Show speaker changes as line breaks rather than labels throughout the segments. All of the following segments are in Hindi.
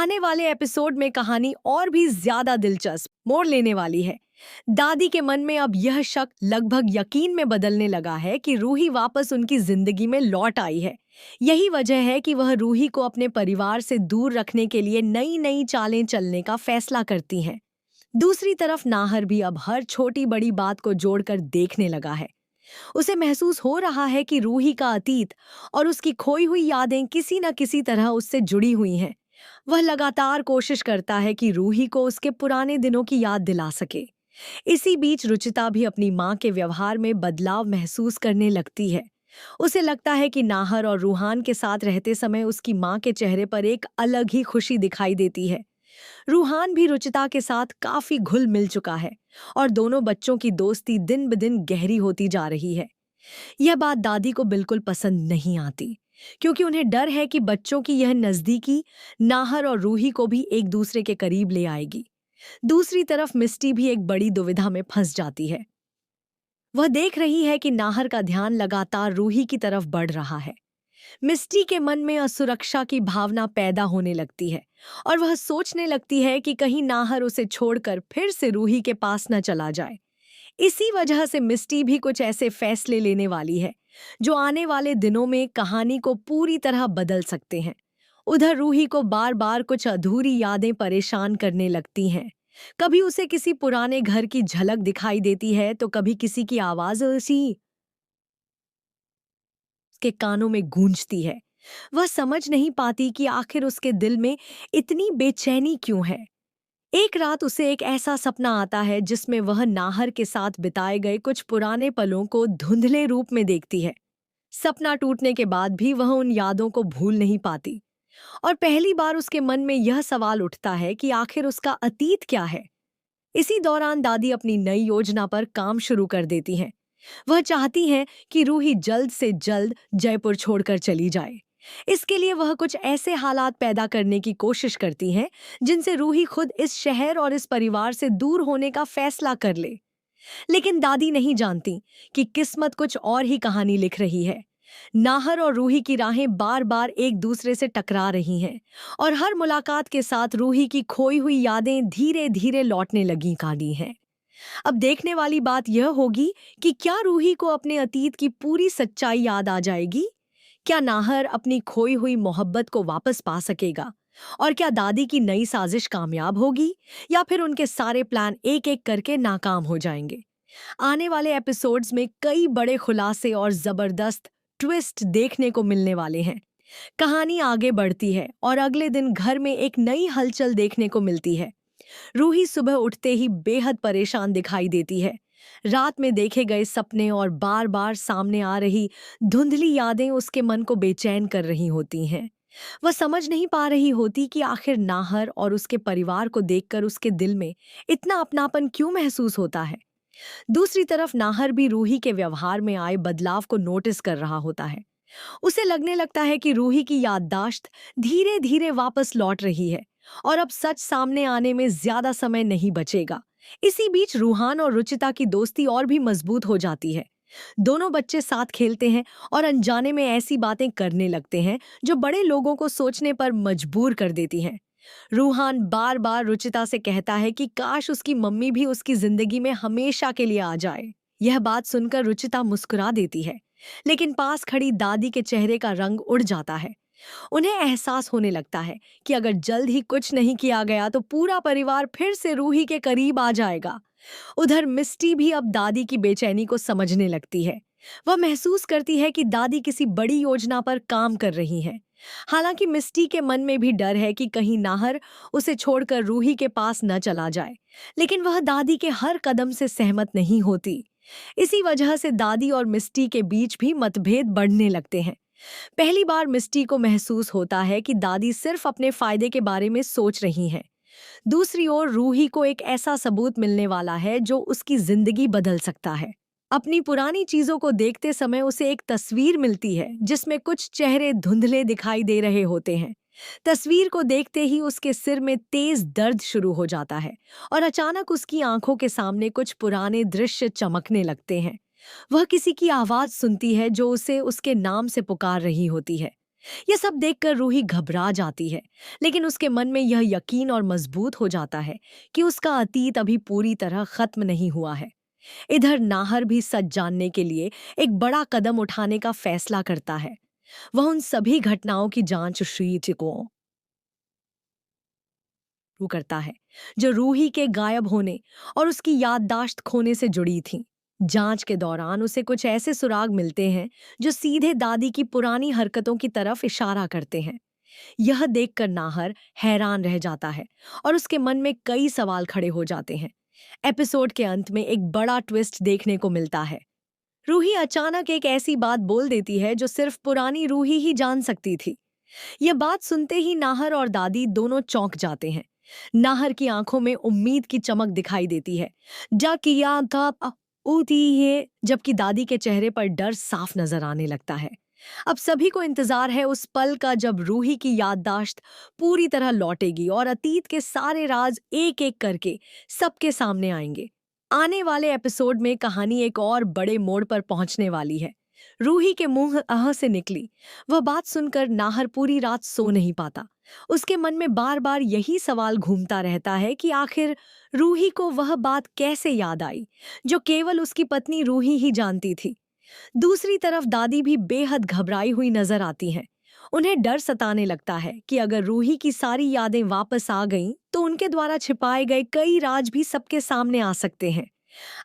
आने वाले एपिसोड में कहानी और भी ज्यादा दिलचस्प मोड़ लेने वाली है। दादी के मन में अब यह शक लगभग यकीन में बदलने लगा है कि रूही वापस उनकी जिंदगी में लौट आई है। यही वजह है कि वह रूही को अपने परिवार से दूर रखने के लिए नई नई चालें चलने का फैसला करती हैं। दूसरी तरफ नाहर भी अब हर छोटी बड़ी बात को जोड़कर देखने लगा है। उसे महसूस हो रहा है कि रूही का अतीत और उसकी खोई हुई यादें किसी न किसी तरह उससे जुड़ी हुई हैं। वह लगातार कोशिश करता है कि रूही को उसके पुराने दिनों की याद दिला सके। इसी बीच रुचिता भी अपनी माँ के व्यवहार में बदलाव महसूस करने लगती है। उसे लगता है कि नाहर और रूहान के साथ रहते समय उसकी माँ के चेहरे पर एक अलग ही खुशी दिखाई देती है। रूहान भी रुचिता के साथ काफी घुल मिल चुका है और दोनों बच्चों की दोस्ती दिन ब दिन गहरी होती जा रही है। यह बात दादी को बिल्कुल पसंद नहीं आती, क्योंकि उन्हें डर है कि बच्चों की यह नजदीकी नाहर और रूही को भी एक दूसरे के करीब ले आएगी। दूसरी तरफ मिस्टी भी एक बड़ी दुविधा में फंस जाती है। वह देख रही है कि नाहर का ध्यान लगातार रूही की तरफ बढ़ रहा है। मिस्टी के मन में असुरक्षा की भावना पैदा होने लगती है और वह सोचने लगती है कि कहीं नाहर उसे छोड़कर फिर से रूही के पास न चला जाए। इसी वजह से मिस्टी भी कुछ ऐसे फैसले लेने वाली है जो आने वाले दिनों में कहानी को पूरी तरह बदल सकते हैं। उधर रूही को बार बार कुछ अधूरी यादें परेशान करने लगती हैं। कभी उसे किसी पुराने घर की झलक दिखाई देती है तो कभी किसी की आवाज उसी के कानों में गूंजती है। वह समझ नहीं पाती कि आखिर उसके दिल में इतनी बेचैनी क्यों है। एक रात उसे एक ऐसा सपना आता है जिसमें वह नाहर के साथ बिताए गए कुछ पुराने पलों को धुंधले रूप में देखती है। सपना टूटने के बाद भी वह उन यादों को भूल नहीं पाती और पहली बार उसके मन में यह सवाल उठता है कि आखिर उसका अतीत क्या है। इसी दौरान दादी अपनी नई योजना पर काम शुरू कर देती हैं। वह चाहती हैं कि रूही जल्द से जल्द जयपुर छोड़कर चली जाए। इसके लिए वह कुछ ऐसे हालात पैदा करने की कोशिश करती हैं जिनसे रूही खुद इस शहर और इस परिवार से दूर होने का फैसला कर ले। लेकिन दादी नहीं जानती कि किस्मत कुछ और ही कहानी लिख रही है। नाहर और रूही की राहें बार बार एक दूसरे से टकरा रही हैं और हर मुलाकात के साथ रूही की खोई हुई यादें धीरे धीरे लौटने लगी काली हैं। अब देखने वाली बात यह होगी कि क्या रूही को अपने अतीत की पूरी सच्चाई याद आ जाएगी। क्या नाहर अपनी खोई हुई मोहब्बत को वापस पा सकेगा और क्या दादी की नई साजिश कामयाब होगी या फिर उनके सारे प्लान एक एक करके नाकाम हो जाएंगे। आने वाले एपिसोड्स में कई बड़े खुलासे और जबरदस्त ट्विस्ट देखने को मिलने वाले हैं। कहानी आगे बढ़ती है और अगले दिन घर में एक नई हलचल देखने को मिलती है। रूही सुबह उठते ही बेहद परेशान दिखाई देती है। रात में देखे गए सपने और बार बार सामने आ रही धुंधली यादें उसके मन को बेचैन कर रही होती हैं। वह समझ नहीं पा रही होती कि आखिर नाहर और उसके परिवार को देखकर उसके दिल में इतना अपनापन क्यों महसूस होता है। दूसरी तरफ नाहर भी रूही के व्यवहार में आए बदलाव को नोटिस कर रहा होता है। उसे लगने लगता है कि रूही की याददाश्त धीरे धीरे वापस लौट रही है और अब सच सामने आने में ज्यादा समय नहीं बचेगा। इसी बीच रूहान और रुचिता की दोस्ती और भी मजबूत हो जाती है। दोनों बच्चे साथ खेलते हैं और अनजाने में ऐसी बातें करने लगते हैं जो बड़े लोगों को सोचने पर मजबूर कर देती हैं। रूहान बार बार रुचिता से कहता है कि काश उसकी मम्मी भी उसकी जिंदगी में हमेशा के लिए आ जाए। यह बात सुनकर रुचिता मुस्कुरा देती है, लेकिन पास खड़ी दादी के चेहरे का रंग उड़ जाता है। उन्हें एहसास होने लगता है कि अगर जल्द ही कुछ नहीं किया गया तो पूरा परिवार फिर से रूही के करीब आ जाएगा। उधर मिस्टी भी अब दादी की बेचैनी को समझने लगती है। वह महसूस करती है कि दादी किसी बड़ी योजना पर काम कर रही है। हालांकि मिस्टी के मन में भी डर है कि कहीं नाहर उसे छोड़कर रूही के पास न चला जाए, लेकिन वह दादी के हर कदम से सहमत नहीं होती। इसी वजह से दादी और मिस्टी के बीच भी मतभेद बढ़ने लगते हैं। पहली बार मिस्टी को महसूस होता है कि दादी सिर्फ अपने फायदे के बारे में सोच रही हैं। दूसरी ओर रूही को एक ऐसा सबूत मिलने वाला है जो उसकी जिंदगी बदल सकता है। अपनी पुरानी चीजों को देखते समय उसे एक तस्वीर मिलती है जिसमें कुछ चेहरे धुंधले दिखाई दे रहे होते हैं। तस्वीर को देखते ही उसके सिर में तेज दर्द शुरू हो जाता है और अचानक उसकी आंखों के सामने कुछ पुराने दृश्य चमकने लगते हैं। वह किसी की आवाज सुनती है जो उसे उसके नाम से पुकार रही होती है। यह सब देखकर रूही घबरा जाती है, लेकिन उसके मन में यह यकीन और मजबूत हो जाता है कि उसका अतीत अभी पूरी तरह खत्म नहीं हुआ है। इधर नाहर भी सच जानने के लिए एक बड़ा कदम उठाने का फैसला करता है। वह उन सभी घटनाओं की जांच शीट को शुरू करता है जो रूही के गायब होने और उसकी याददाश्त खोने से जुड़ी थीं। जांच के दौरान उसे कुछ ऐसे सुराग मिलते हैं जो सीधे दादी की पुरानी हरकतों की तरफ इशारा करते हैं। यह देखकर नाहर हैरान रह जाता है और उसके मन में कई सवाल खड़े हो जाते हैं। एपिसोड के अंत में एक बड़ा ट्विस्ट देखने को मिलता है। रूही अचानक एक ऐसी बात बोल देती है जो सिर्फ पुरानी रूही ही जान सकती थी। यह बात सुनते ही नाहर और दादी दोनों चौंक जाते हैं। नाहर की आंखों में उम्मीद की चमक दिखाई देती है जाकिया का होती है, जबकि दादी के चेहरे पर डर साफ नजर आने लगता है। अब सभी को इंतजार है उस पल का जब रूही की याददाश्त पूरी तरह लौटेगी और अतीत के सारे राज एक एक करके सबके सामने आएंगे। आने वाले एपिसोड में कहानी एक और बड़े मोड़ पर पहुंचने वाली है। रूही के मुंह आह से निकली वह बात सुनकर नाहर पूरी रात सो नहीं पाता। उसके मन में बार बार यही सवाल घूमता रहता है कि आखिर रूही को वह बात कैसे याद आई जो केवल उसकी पत्नी रूही ही जानती थी। दूसरी तरफ दादी भी बेहद घबराई हुई नजर आती हैं। उन्हें डर सताने लगता है कि अगर रूही की सारी यादें वापस आ गईं तो उनके द्वारा छिपाए गए कई राज भी सबके सामने आ सकते हैं।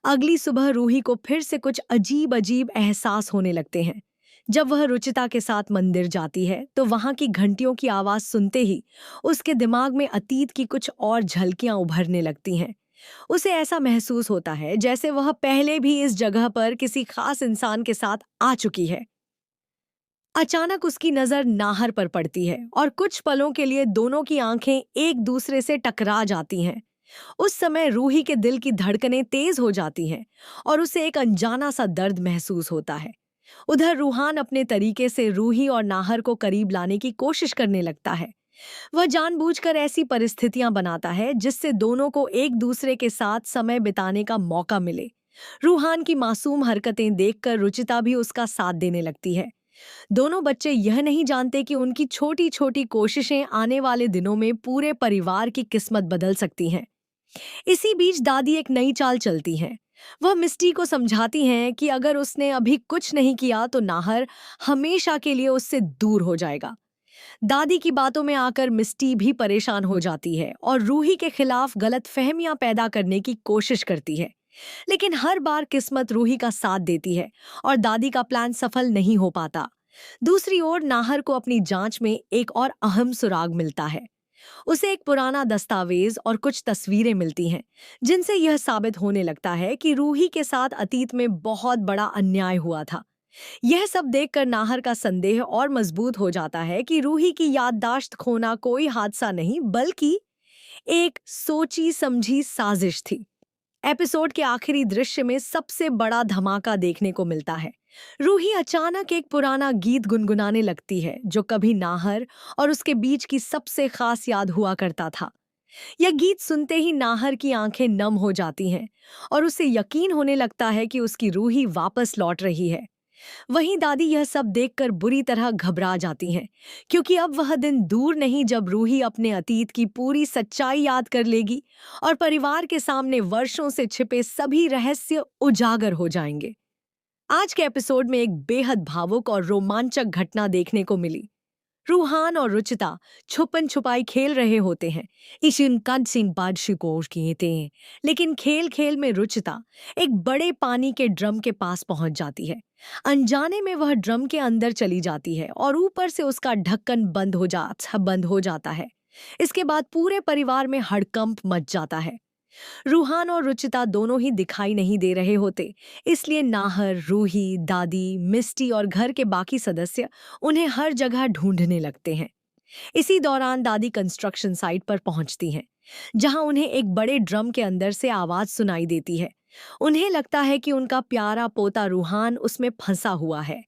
अगली सुबह रूही को फिर से कुछ अजीब अजीब एहसास होने लगते हैं। जब वह रुचिता के साथ मंदिर जाती है तो वहां की घंटियों की आवाज सुनते ही उसके दिमाग में अतीत की कुछ और झलकियां उभरने लगती हैं। उसे ऐसा महसूस होता है जैसे वह पहले भी इस जगह पर किसी खास इंसान के साथ आ चुकी है। अचानक उसकी नजर नाहर पर पड़ती है और कुछ पलों के लिए दोनों की आंखें एक दूसरे से टकरा जाती हैं। उस समय रूही के दिल की धड़कनें तेज हो जाती हैं और उसे एक अनजाना सा दर्द महसूस होता है। उधर रूहान अपने तरीके से रूही और नाहर को करीब लाने की कोशिश करने लगता है। वह जानबूझकर ऐसी परिस्थितियां बनाता है जिससे दोनों को एक दूसरे के साथ समय बिताने का मौका मिले। रूहान की मासूम हरकतें देखकर रुचिता भी उसका साथ देने लगती है। दोनों बच्चे यह नहीं जानते कि उनकी छोटी छोटी कोशिशें आने वाले दिनों में पूरे परिवार की किस्मत बदल सकती हैं। इसी बीच दादी एक नई चाल चलती हैं। वह मिस्टी को समझाती हैं कि अगर उसने अभी कुछ नहीं किया तो नाहर हमेशा के लिए उससे दूर हो जाएगा। दादी की बातों में आकर मिस्टी भी परेशान हो जाती है और रूही के खिलाफ गलतफहमियां पैदा करने की कोशिश करती है। लेकिन हर बार किस्मत रूही का साथ देती है और दादी का प्लान सफल नहीं हो पाता। दूसरी ओर नाहर को अपनी जांच में एक और अहम सुराग मिलता है। उसे एक पुराना दस्तावेज और कुछ तस्वीरें मिलती हैं जिनसे यह साबित होने लगता है कि रूही के साथ अतीत में बहुत बड़ा अन्याय हुआ था। यह सब देखकर नाहर का संदेह और मजबूत हो जाता है कि रूही की याददाश्त खोना कोई हादसा नहीं बल्कि एक सोची समझी साजिश थी। एपिसोड के आखिरी दृश्य में सबसे बड़ा धमाका देखने को मिलता है। रूही अचानक एक पुराना गीत गुनगुनाने लगती है जो कभी नाहर और उसके बीच की सबसे खास याद हुआ करता था। यह गीत सुनते ही नाहर की आंखें नम हो जाती हैं और उसे यकीन होने लगता है कि उसकी रूही वापस लौट रही है। वहीं दादी यह सब देखकर बुरी तरह घबरा जाती हैं क्योंकि अब वह दिन दूर नहीं जब रूही अपने अतीत की पूरी सच्चाई याद कर लेगी और परिवार के सामने वर्षों से छिपे सभी रहस्य उजागर हो जाएंगे। आज के एपिसोड में एक बेहद भावुक और रोमांचक घटना देखने को मिली। रूहान और रुचिता छुपन छुपाई खेल रहे होते हैं। इशिन कद सिंह बादशिकोश कहते हैं, लेकिन खेल खेल में रुचिता एक बड़े पानी के ड्रम के पास पहुंच जाती है। अनजाने में वह ड्रम के अंदर चली जाती है और ऊपर से उसका ढक्कन बंद हो जाता है। इसके बाद पूरे परिवार में हड़कंप मच जाता है। रूहान और रुचिता दोनों ही दिखाई नहीं दे रहे होते, इसलिए नाहर, रूही, दादी, मिस्टी और घर के बाकी सदस्य उन्हें हर जगह ढूंढने लगते हैं। इसी दौरान दादी कंस्ट्रक्शन साइट पर पहुंचती हैं, जहां उन्हें एक बड़े ड्रम के अंदर से आवाज सुनाई देती है। उन्हें लगता है कि उनका प्यारा पोता रूहान उसमें फंसा हुआ है।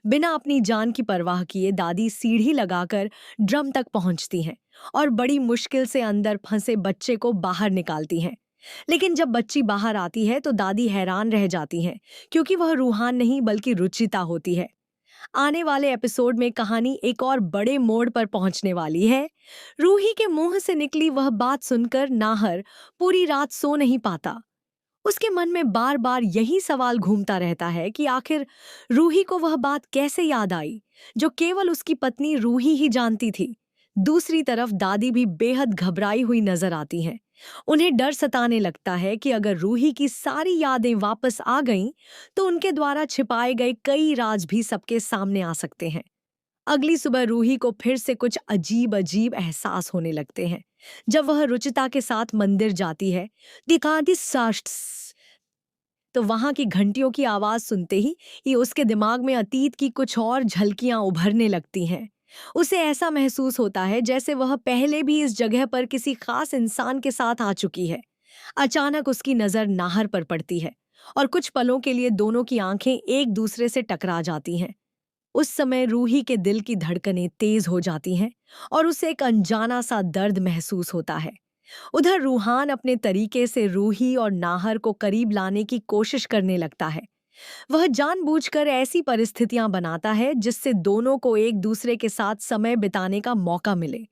बिना अपनी जान की परवाह किए दादी सीढ़ी लगाकर ड्रम तक पहुंचती हैं और बड़ी मुश्किल से अंदर फंसे बच्चे को बाहर निकालती हैं। लेकिन जब बच्ची बाहर आती है तो दादी हैरान रह जाती हैं क्योंकि वह रूहान नहीं बल्कि रुचिता होती है। आने वाले एपिसोड में कहानी एक और बड़े मोड़ पर पहुंचने वाली है। रूही के मुंह से निकली वह बात सुनकर नाहर पूरी रात सो नहीं पाता। उसके मन में बार बार यही सवाल घूमता रहता है कि आखिर रूही को वह बात कैसे याद आई जो केवल उसकी पत्नी रूही ही जानती थी। दूसरी तरफ दादी भी बेहद घबराई हुई नजर आती हैं। उन्हें डर सताने लगता है कि अगर रूही की सारी यादें वापस आ गईं तो उनके द्वारा छिपाए गए कई राज भी सबके सामने आ सकते हैं। अगली सुबह रूही को फिर से कुछ अजीब अजीब एहसास होने लगते हैं। जब वह रुचिता के साथ मंदिर जाती है, दिखाती साष्ट तो वहां की घंटियों की आवाज सुनते ही उसके दिमाग में अतीत की कुछ और झलकियां उभरने लगती हैं। उसे ऐसा महसूस होता है जैसे वह पहले भी इस जगह पर किसी खास इंसान के साथ आ चुकी है। अचानक उसकी नजर नाहर पर पड़ती है और कुछ पलों के लिए दोनों की आंखें एक दूसरे से टकरा जाती हैं। उस समय रूही के दिल की धड़कनें तेज हो जाती हैं और उसे एक अनजाना सा दर्द महसूस होता है। उधर रूहान अपने तरीके से रूही और नाहर को करीब लाने की कोशिश करने लगता है। वह जानबूझकर ऐसी परिस्थितियां बनाता है जिससे दोनों को एक दूसरे के साथ समय बिताने का मौका मिले।